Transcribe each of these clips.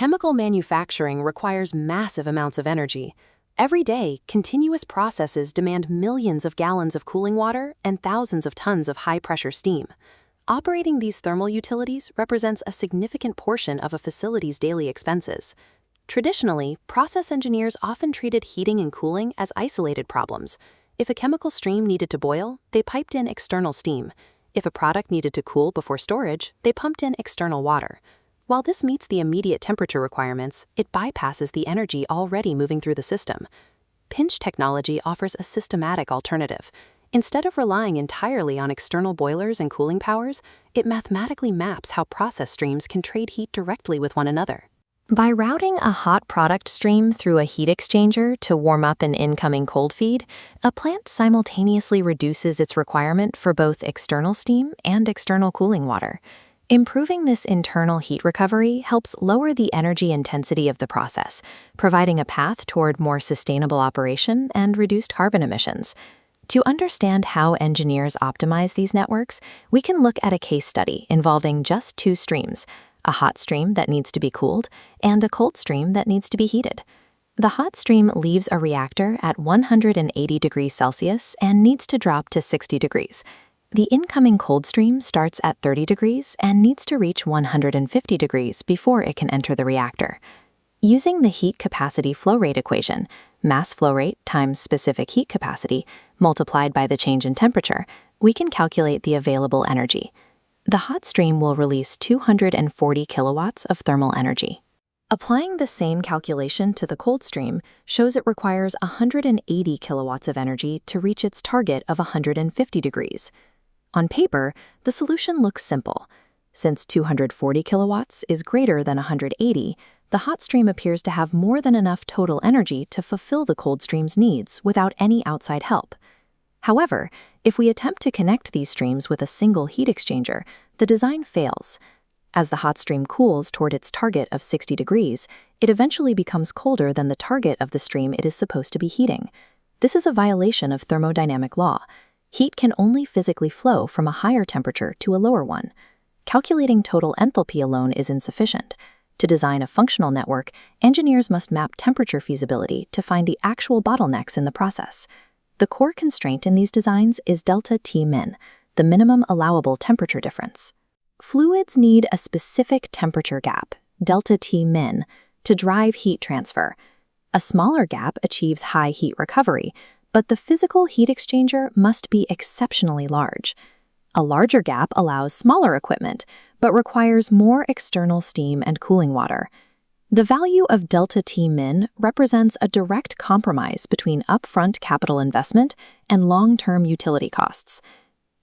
Chemical manufacturing requires massive amounts of energy. Every day, continuous processes demand millions of gallons of cooling water and thousands of tons of high-pressure steam. Operating these thermal utilities represents a significant portion of a facility's daily expenses. Traditionally, process engineers often treated heating and cooling as isolated problems. If a chemical stream needed to boil, they piped in external steam. If a product needed to cool before storage, they pumped in external water. While this meets the immediate temperature requirements, it bypasses the energy already moving through the system. Pinch technology offers a systematic alternative. Instead of relying entirely on external boilers and cooling powers, it mathematically maps how process streams can trade heat directly with one another. By routing a hot product stream through a heat exchanger to warm up an incoming cold feed, a plant simultaneously reduces its requirement for both external steam and external cooling water. Improving this internal heat recovery helps lower the energy intensity of the process, providing a path toward more sustainable operation and reduced carbon emissions. To understand how engineers optimize these networks, we can look at a case study involving just two streams, a hot stream that needs to be cooled and a cold stream that needs to be heated. The hot stream leaves a reactor at 180 degrees Celsius and needs to drop to 60 degrees. The incoming cold stream starts at 30 degrees and needs to reach 150 degrees before it can enter the reactor. Using the heat capacity flow rate equation, mass flow rate times specific heat capacity multiplied by the change in temperature, we can calculate the available energy. The hot stream will release 240 kilowatts of thermal energy. Applying the same calculation to the cold stream shows it requires 180 kilowatts of energy to reach its target of 150 degrees. On paper, the solution looks simple. Since 240 kilowatts is greater than 180, the hot stream appears to have more than enough total energy to fulfill the cold stream's needs without any outside help. However, if we attempt to connect these streams with a single heat exchanger, the design fails. As the hot stream cools toward its target of 60 degrees, it eventually becomes colder than the target of the stream it is supposed to be heating. This is a violation of thermodynamic law. Heat can only physically flow from a higher temperature to a lower one. Calculating total enthalpy alone is insufficient. To design a functional network, engineers must map temperature feasibility to find the actual bottlenecks in the process. The core constraint in these designs is delta T min, the minimum allowable temperature difference. Fluids need a specific temperature gap, delta T min, to drive heat transfer. A smaller gap achieves high heat recovery, but the physical heat exchanger must be exceptionally large. A larger gap allows smaller equipment, but requires more external steam and cooling water. The value of delta T min represents a direct compromise between upfront capital investment and long-term utility costs.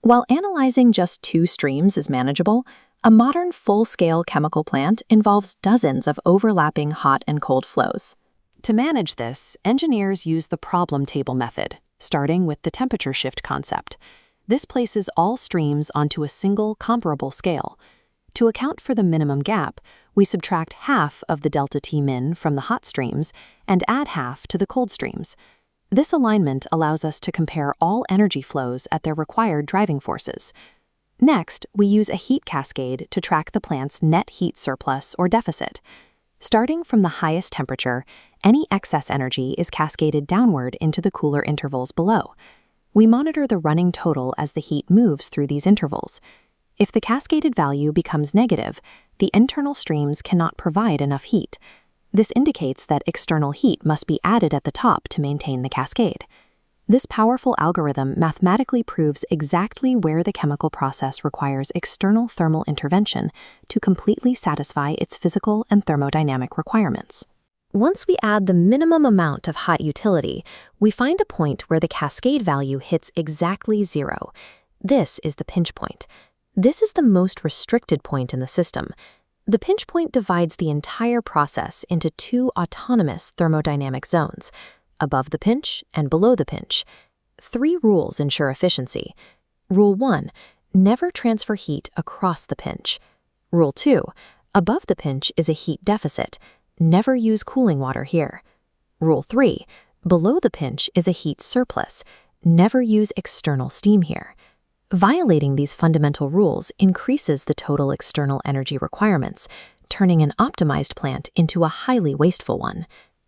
While analyzing just two streams is manageable, a modern full-scale chemical plant involves dozens of overlapping hot and cold flows. To manage this, engineers use the problem table method, starting with the temperature shift concept. This places all streams onto a single comparable scale. To account for the minimum gap, we subtract half of the delta T min from the hot streams and add half to the cold streams. This alignment allows us to compare all energy flows at their required driving forces. Next, we use a heat cascade to track the plant's net heat surplus or deficit. Starting from the highest temperature, any excess energy is cascaded downward into the cooler intervals below. We monitor the running total as the heat moves through these intervals. If the cascaded value becomes negative, the internal streams cannot provide enough heat. This indicates that external heat must be added at the top to maintain the cascade. This powerful algorithm mathematically proves exactly where the chemical process requires external thermal intervention to completely satisfy its physical and thermodynamic requirements. Once we add the minimum amount of hot utility, we find a point where the cascade value hits exactly zero. This is the pinch point. This is the most restricted point in the system. The pinch point divides the entire process into two autonomous thermodynamic zones, above the pinch and below the pinch. 3 rules ensure efficiency. Rule 1, never transfer heat across the pinch. Rule 2, above the pinch is a heat deficit. Never use cooling water here. Rule 3, below the pinch is a heat surplus. Never use external steam here. Violating these fundamental rules increases the total external energy requirements. turning an optimized plant into a highly wasteful one.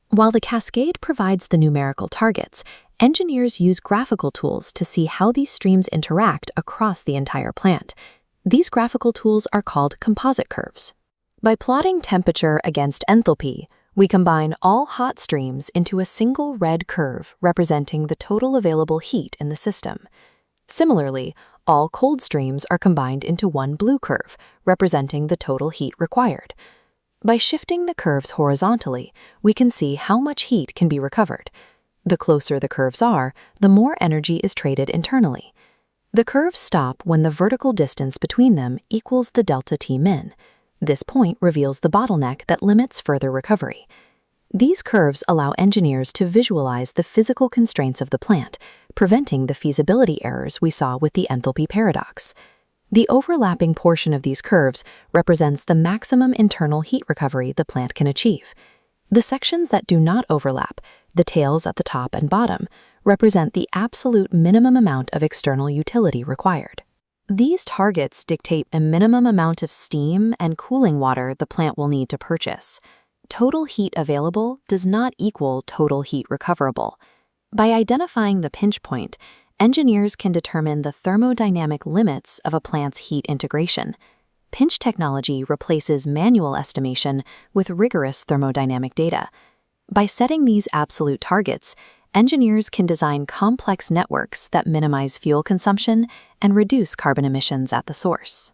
While the cascade provides the numerical targets, engineers use graphical tools to see how these streams interact across the entire plant. These graphical tools are called composite curves. By plotting temperature against enthalpy, we combine all hot streams into a single red curve representing the total available heat in the system. Similarly, all cold streams are combined into one blue curve, representing the total heat required. By shifting the curves horizontally, we can see how much heat can be recovered. The closer the curves are, the more energy is traded internally. The curves stop when the vertical distance between them equals the delta T min. This point reveals the bottleneck that limits further recovery. These curves allow engineers to visualize the physical constraints of the plant, preventing the feasibility errors we saw with the enthalpy paradox. The overlapping portion of these curves represents the maximum internal heat recovery the plant can achieve. The sections that do not overlap, the tails at the top and bottom, represent the absolute minimum amount of external utility required. These targets dictate a minimum amount of steam and cooling water the plant will need to purchase. Total heat available does not equal total heat recoverable. By identifying the pinch point, engineers can determine the thermodynamic limits of a plant's heat integration. Pinch technology replaces manual estimation with rigorous thermodynamic data. By setting these absolute targets, engineers can design complex networks that minimize fuel consumption and reduce carbon emissions at the source.